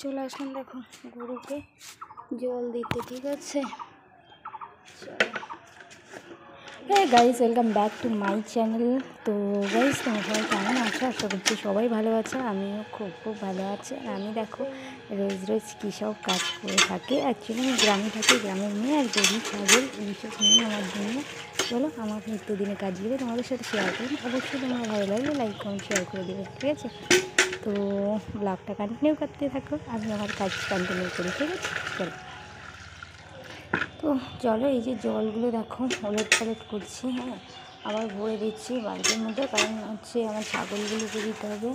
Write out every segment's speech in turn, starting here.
চলে আসলাম দেখো গরুকে জল দিতে, ঠিক আছে। হ্যাঁ guys, welcome back to my channel. তো গাইস, তোমরা সবাই কেমন আছো? আশা করছি সবাই ভালো আছে, আমিও খুব ভালো আছি। আর আমি দেখো রোজ কী সব কাজ করে থাকি। অ্যাকচুয়ালি আমি গ্রামে থাকি, গ্রামের মেয়ে, আর গরু ছাগল এইসব নিয়ে আমার জন্য চলো আমার নিত্যদিনের কাজগুলো তোমাদের সাথে শেয়ার করি। অবশ্যই তোমার ভালো লাগলে লাইক কমেন্ট শেয়ার করে দেবে, ঠিক আছে। তো ব্লগটা কন্টিনিউ করতে থাকো, আমি আমার কাজ কন্টিনিউ করি, ঠিক আছে। তো চলো, এই যে জলগুলো দেখো ওলট পালট করছি, হ্যাঁ, আবার ভরে দিচ্ছি বালতির মধ্যে, কারণ হচ্ছে আমার ছাগলগুলোকে দিতে হবে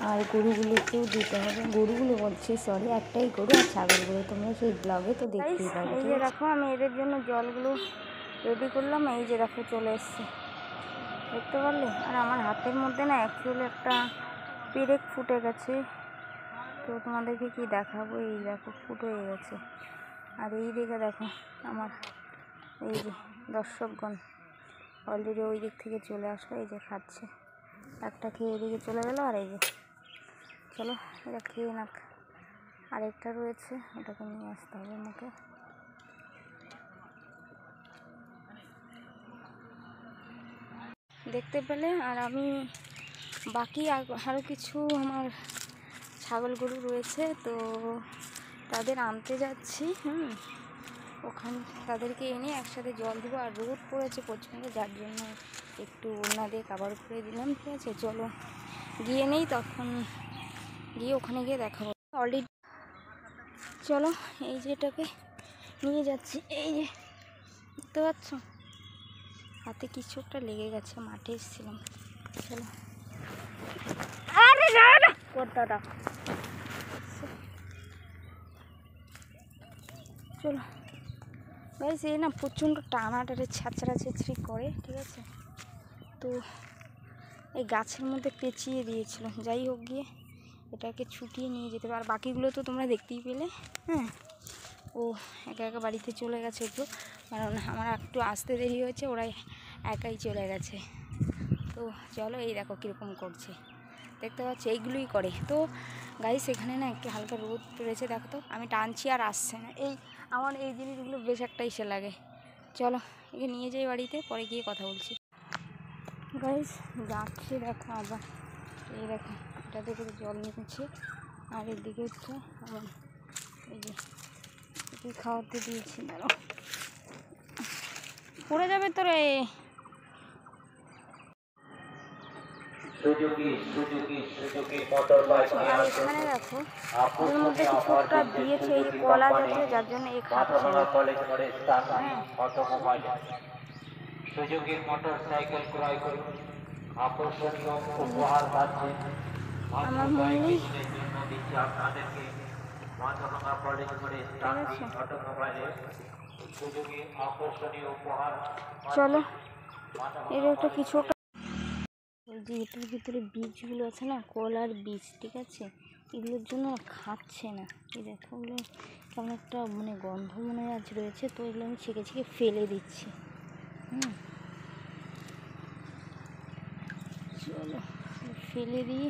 আর গরুগুলোকেও দিতে হবে। গরুগুলো বলছি, সরি, একটাই গরু, আর ছাগলগুলো তোমরা সেই ব্লগে তো দেখতেই পাবে। এই যে দেখো আমি এদের জন্য জলগুলো রেডি করলাম, এই যে দেখো চলে এসছে, দেখতে পারলে। আর আমার হাতের মধ্যে না অ্যাকচুয়ালি একটা পেরেক ফুটে গেছে, তো তোমাদেরকে কি দেখাবো, এই দেখো ফুট হয়ে গেছে। আর এই দিকে দেখো আমার এই যে দর্শকগণ অলরেডি ওই দিক থেকে চলে আসলো, এই যে খাচ্ছে, একটা খেয়ে এদিকে চলে গেলো। আর এই যে চলো এটা খেয়ে নাক, আরেকটা রয়েছে, ওটাকে নিয়ে আসতে হবে আমাকে। দেখতে পেলে। আর আমি বাকি আরও কিছু আমার ছাগল গরু রয়েছে, তো তাদের আনতে যাচ্ছি। ওখানে তাদেরকে এনে একসাথে জল দেবো। আর রোদ পড়েছে প্রচণ্ড, যার জন্য একটু ওড়না দিয়ে কাভার করে দিলাম, ঠিক আছে। চলো গিয়ে নেই, তখন গিয়ে ওখানে গিয়ে দেখাবো। অলরেডি চলো এই যে এটাকে নিয়ে যাচ্ছি, এই যে দেখতে পাচ্ছ হাতে কিছু একটা লেগে গেছে, মাঠে এসেছিলাম। চলো, আরে না না দাদা, চলো গাইস, এই না প্রচণ্ড টানাটারে ছাঁচড়া ছেঁচড়ি করে, ঠিক আছে। তো এই গাছের মধ্যে পেঁচিয়ে দিয়েছিল, যাই হোক গিয়ে এটাকে ছুটিয়ে নিয়ে যেতে হবে। আর বাকিগুলো তো তোমরা দেখতেই পেলে, হ্যাঁ। ও একা একা বাড়িতে চলে গেছে একটু, কারণ আমার একটু আসতে দেরি হয়েছে, ওরাই একাই চলে গেছে। তো চলো, এই দেখো কীরকম করছে, দেখতে পাচ্ছি এইগুলোই করে। তো গাইস, এখানে না একটু হালকা রোদ পড়েছে, দেখো তো আমি টানছি আর আসছে না। আমার এই জিনিসগুলো বেশ একটা ইসে লাগে। চলো একে নিয়ে যাই বাড়িতে, পরে গিয়ে কথা বলছি। গাইস যাচ্ছি, দেখো আবার এই দেখো এটাতে করে জল নিচ্ছে। আর এদিকে হচ্ছে আবার এই যে একে খাওয়াতে দিয়েছি, দাঁড়ো পড়ে যাবে তো রে। আর এখানে দেখো এর মধ্যে কিছু একটা দিয়েছে, এই কলা জাতীয়, যার জন্য এই খাচ্ছে না। সুজুকি মোটরসাইকেল ক্রয় করুন, আকর্ষণীয় উপহার পাচ্ছেন। আমার মনে দিচ্ছি আপনাদেরকে মাথাভাঙা কলেজ মোড়ে স্টার্টিং অটোমোবাইলে সুজুকি আকর্ষণীয় উপহার। চলো এর একটা কিছু একটা, ওই যে এটার ভিতরে বীজগুলো আছে না, কলার বীজ, ঠিক আছে, এগুলোর জন্য খাচ্ছে না। এই দেখো ওগুলো কেমন একটা মানে গন্ধ মনে আজ রয়েছে, তো এগুলো আমি ছেঁকে ফেলে দিচ্ছি। চলো ফেলে দিয়ে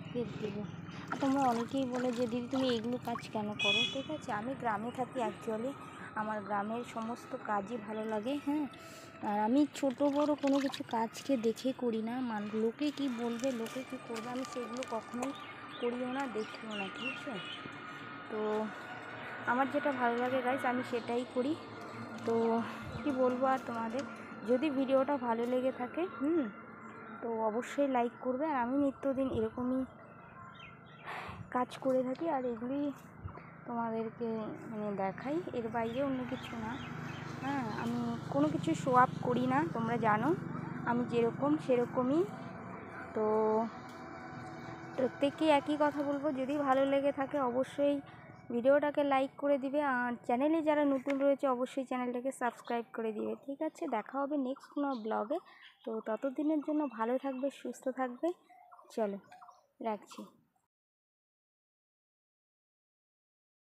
ফের দেবো। আর তোমরা অনেকেই বলে যে দিদি তুমি এইগুলো কাজ কেন করো, ঠিক আছে। আমি গ্রামে থাকি, অ্যাকচুয়ালি আমার গ্রামের সমস্ত কাজই ভালো লাগে, হ্যাঁ। আর আমি ছোট বড় কোনো কিছু কাজকে দেখে করি না, লোকে কি বলবে, লোকে কি করবে, আমি সেগুলো কখনোই করিও না, দেখিও না, ঠিক আছে। তো আমার যেটা ভালো লাগে গাইস, আমি সেটাই করি। তো কি বলবো আর তোমাদের, যদি ভিডিওটা ভালো লেগে থাকে তো অবশ্যই লাইক করবে। আর আমি নিত্যদিন এরকমই কাজ করে থাকি, আর এগুলি তোমাদেরকে মানে দেখাই, এর বাইরে অন্য কিছু না, হ্যাঁ। আমি কোনো কিছু শো আপ করি না, তোমরা জানো আমি যেরকম সেরকমই। তো প্রত্যেককেই একই কথা বলবো, যদি ভালো লেগে থাকে অবশ্যই ভিডিওটাকে লাইক করে দিবে। আর চ্যানেলে যারা নতুন রয়েছে অবশ্যই চ্যানেলটাকে সাবস্ক্রাইব করে দিবে, ঠিক আছে। দেখা হবে নেক্সট কোনো ব্লগে। তো ততদিনের জন্য ভালো থাকবে, সুস্থ থাকবে, চলো রাখছি।